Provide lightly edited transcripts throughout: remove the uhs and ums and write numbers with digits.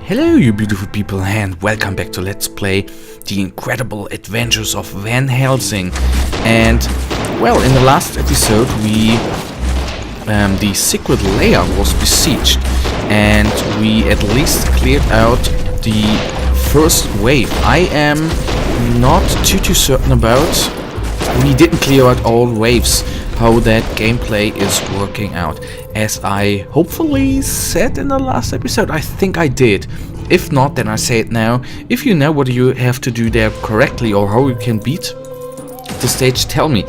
Hello you beautiful people and welcome back to Let's Play The Incredible Adventures of Van Helsing. And well, in the last episode the secret lair was besieged and we at least cleared out the first wave. I am not too certain about, we didn't clear out all waves, how that gameplay is working out. As I hopefully said in the last episode, I think I did. If not, then I say it now. If you know what you have to do there correctly or how you can beat the stage, tell me.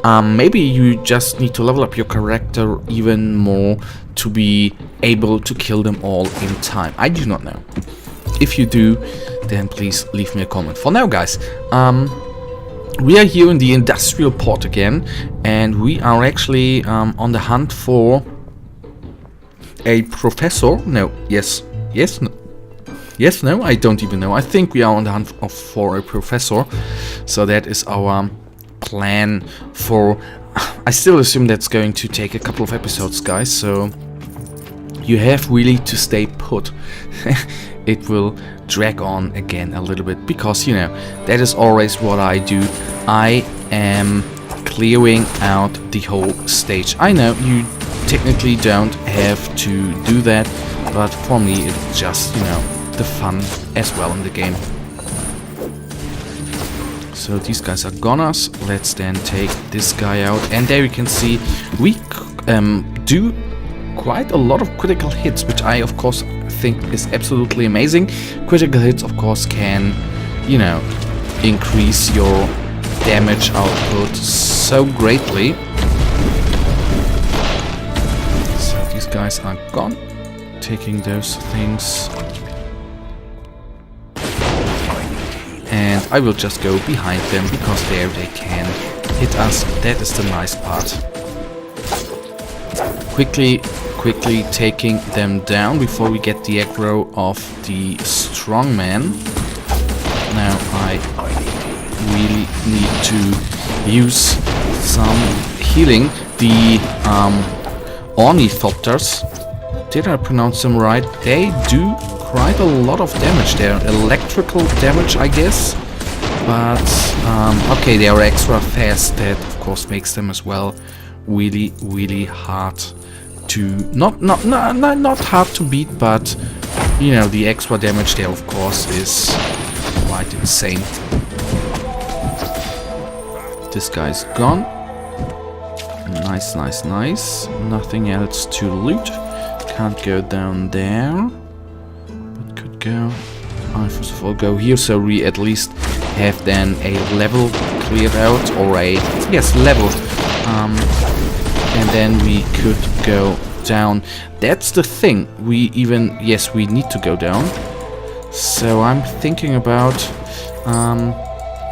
Maybe you just need to level up your character even more to be able to kill them all in time. I do not know. If you do, then please leave me a comment. For now, guys, we are here in the industrial port again, and we are actually on the hunt for a professor. No, no, I don't even know. I think we are on the hunt for a professor. So that is our plan for... I still assume that's going to take a couple of episodes, guys. So you have really to stay put. It will drag on again a little bit because, you know, that is always what I do. I am clearing out the whole stage. I know you technically don't have to do that, but for me it's just, you know, the fun as well in the game. So these guys are goners. Let's then take this guy out, and there you can see we do quite a lot of critical hits, which I of course think is absolutely amazing. Critical hits of course can, you know, increase your damage output so greatly. So these guys are gone, taking those things. And I will just go behind them because there they can hit us. That is the nice part. Quickly taking them down before we get the aggro of the strongman. Now I really need to use some healing. The ornithopters, did I pronounce them right? They do quite a lot of damage there. Electrical damage, I guess. But okay, they are extra fast. That of course makes them as well really hard to not hard to beat, but you know, the extra damage there of course is quite insane. This guy's gone. Nice. Nothing else to loot. Can't go down there. Go. I first of all go here, so we at least have then a level cleared out, or a level, and then we could go down. That's the thing. We need to go down. So I'm thinking about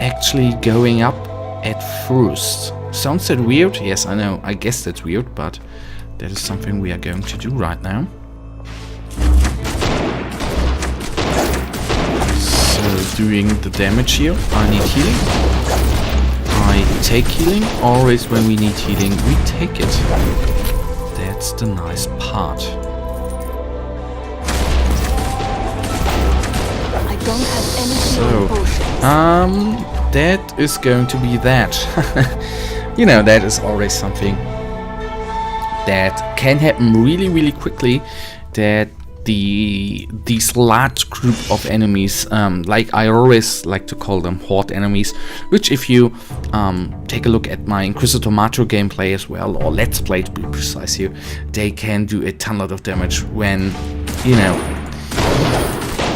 actually going up at first. Sounds that weird? Yes, I know. I guess that's weird, but that is something we are going to do right now. Doing the damage here. I need healing. I take healing. Always when we need healing, we take it. That's the nice part. I don't have any potions. That is going to be that. You know, that is always something that can happen really quickly. That these large group of enemies, like I always like to call them horde enemies, which if you take a look at my Inquisitor Macho gameplay as well, or Let's Play to be precise here, they can do a ton of damage when, you know,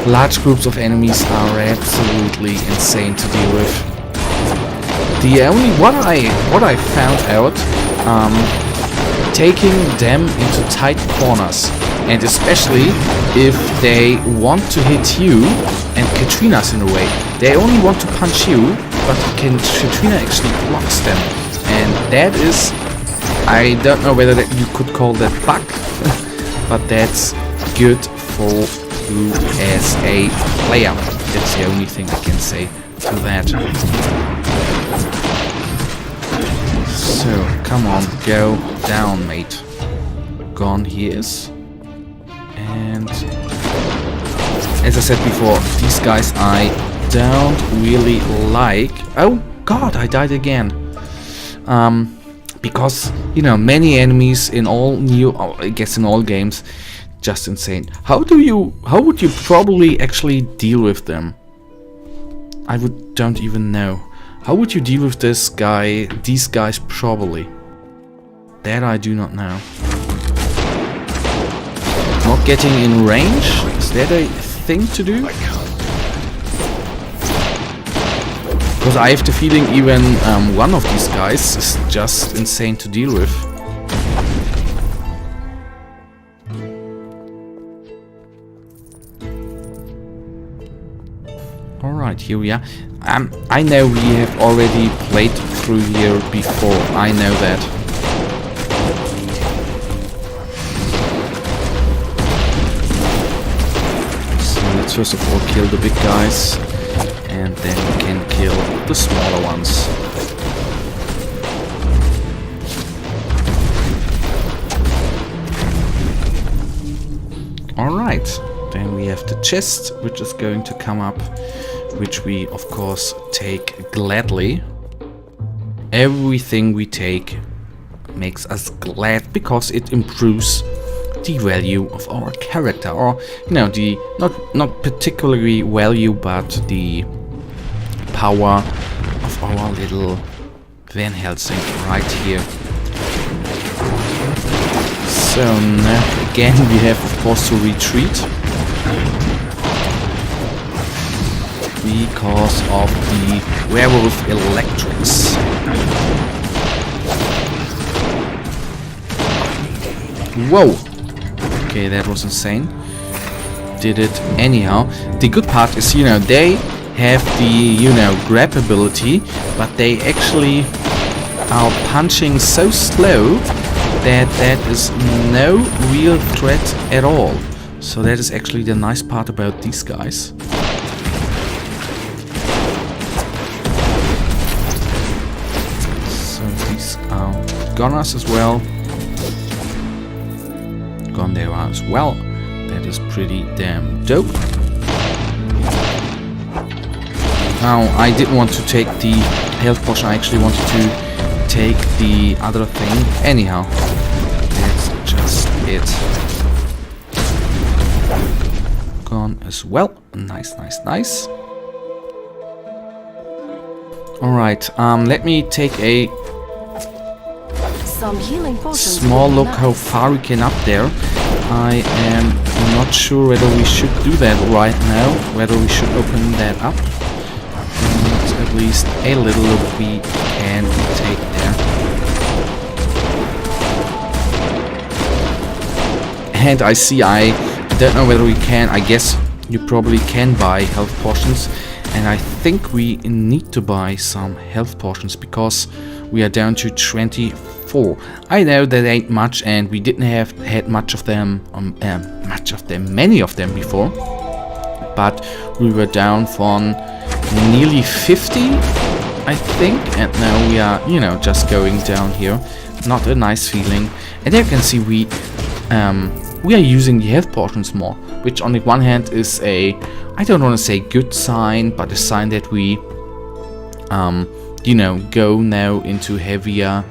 large groups of enemies are absolutely insane to deal with. The only what I found out, taking them into tight corners, and especially if they want to hit you, and Katrina's in the way, they only want to punch you, but Katrina actually blocks them. And that is, I don't know whether that you could call that bug, but that's good for you as a player. That's the only thing I can say to that. So, come on, go down, mate. Gone he is. And as I said before, these guys I don't really like. Oh god, I died again. Because, you know, many enemies in all new, I guess in all games, just insane. How would you probably actually deal with them? Don't even know. How would you deal with these guys probably? That I do not know. Not getting in range? Is that a thing to do? Because I have the feeling even one of these guys is just insane to deal with. Alright, here we are. I know we have already played through here before. I know that. So let's first of all kill the big guys. And then we can kill the smaller ones. Alright, then we have the chest, which is going to come up, which we of course take gladly. Everything we take makes us glad because it improves the value of our character, or you know, the not particularly value, but the power of our little Van Helsing right here. So now again we have of course to retreat because of the werewolf electrics. Whoa! Okay, that was insane. Did it anyhow. The good part is, you know, they have the, you know, grab ability, but they actually are punching so slow that that is no real threat at all. So that is actually the nice part about these guys. So these are gunners as well. Gone there as well. That is pretty damn dope. Now, I didn't want to take the health potion, I actually wanted to take the other thing. Anyhow, that's just it. Gone as well. Nice, nice, nice. Alright, let me take a small look how far we can up there. I am not sure whether we should do that right now, whether we should open that up. At least a little look we can take there. And I see, I don't know whether we can, I guess you probably can buy health potions, and I think we need to buy some health potions because we are down to 24. I know that ain't much, and we didn't have had many of them before, but we were down from nearly 50, I think, and now we are, you know, just going down here. Not a nice feeling. And there you can see we are using the health potions more, which on the one hand is a, I don't want to say good sign, but a sign that we you know, go now into heavier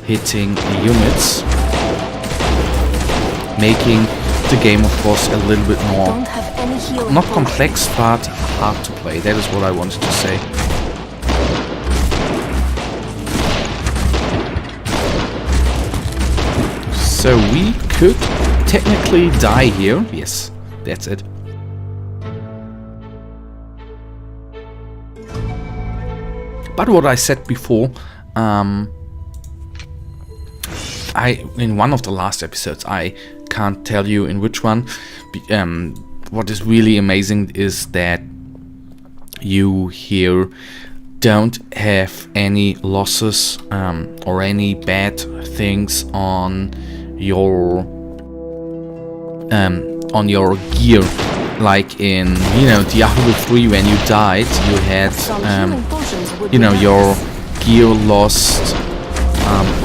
hitting units, making the game of course a little bit more not complex but hard to play. That is what I wanted to say. So we could technically die here. Yes, that's it. But what I said before, in one of the last episodes, I can't tell you in which one, what is really amazing is that you here don't have any losses or any bad things on your gear, like in, you know, Diablo 3 when you died, you had you know, your gear lost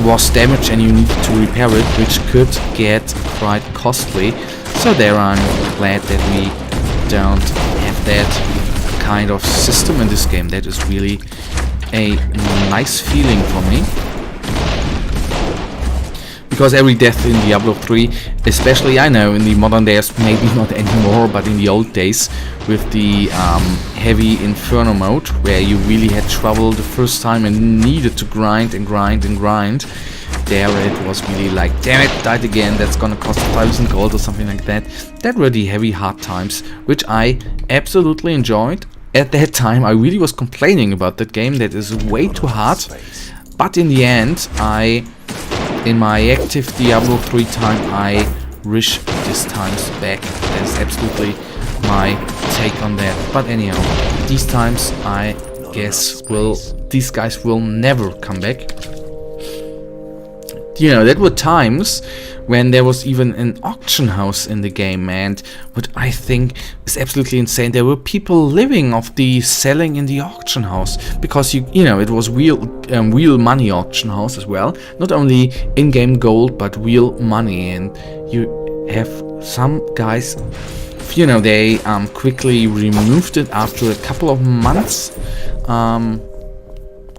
was damaged and you needed to repair it, which could get quite costly. So there I'm glad that we don't that kind of system in this game. That is really a nice feeling for me. Because every death in Diablo 3, especially I know in the modern days, maybe not anymore, but in the old days with the heavy Inferno mode, where you really had trouble the first time and needed to grind and grind and grind, there it was really like, damn it, died again, that's gonna cost 1,000 gold or something like that. That were the heavy hard times, which I absolutely enjoyed. At that time I really was complaining about that game, that is way too hard, but in the end in my active Diablo 3 time, I wish these times back. That is absolutely my take on that. But anyhow, these times I guess these guys will never come back. You know, that were times when there was even an auction house in the game, and what I think is absolutely insane, there were people living off the selling in the auction house, because you know, it was real money auction house as well, not only in-game gold but real money. And you have some guys, you know, they quickly removed it after a couple of months,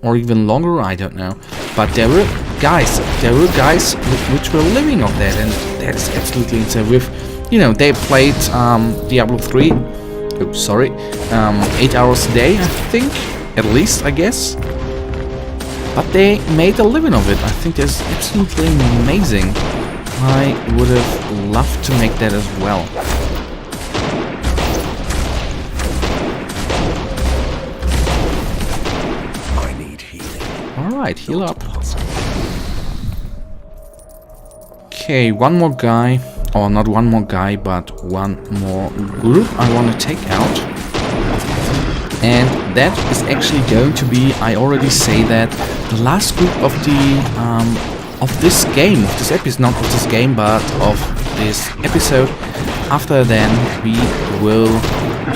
or even longer, I don't know, but there were guys which were living off that, and that is absolutely insane. With, you know, they played Diablo 3, 8 hours a day, I think, at least, I guess, but they made a living of it. I think that's absolutely amazing. I would have loved to make that as well. Alright, heal up. Okay, one more guy, or not one more guy, but one more group I want to take out. And that is actually going to be, I already say that, the last group of the of this game, of this episode, not of this game, but of this episode. After then,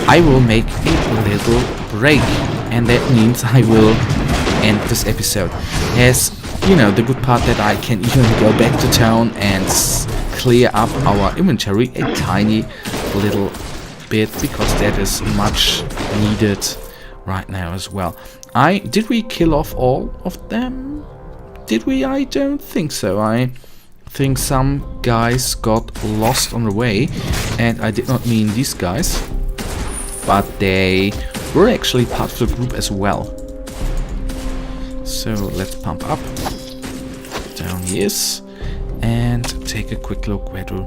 I will make a little break, and that means I will end this episode. As you know, the good part that I can even go back to town and clear up our inventory a tiny little bit, because that is much needed right now as well. Did we kill off all of them? Did we? I don't think so. I think some guys got lost on the way, and I did not mean these guys, but they were actually part of the group as well. So let's pump up. Down he is, and take a quick look whether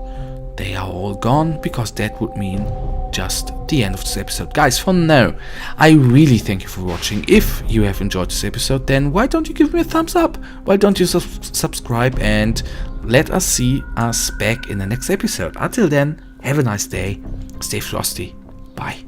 they are all gone, because that would mean just the end of this episode. Guys, for now, I really thank you for watching. If you have enjoyed this episode, then why don't you give me a thumbs up? Why don't you subscribe, and let us see us back in the next episode. Until then, have a nice day, stay frosty, bye.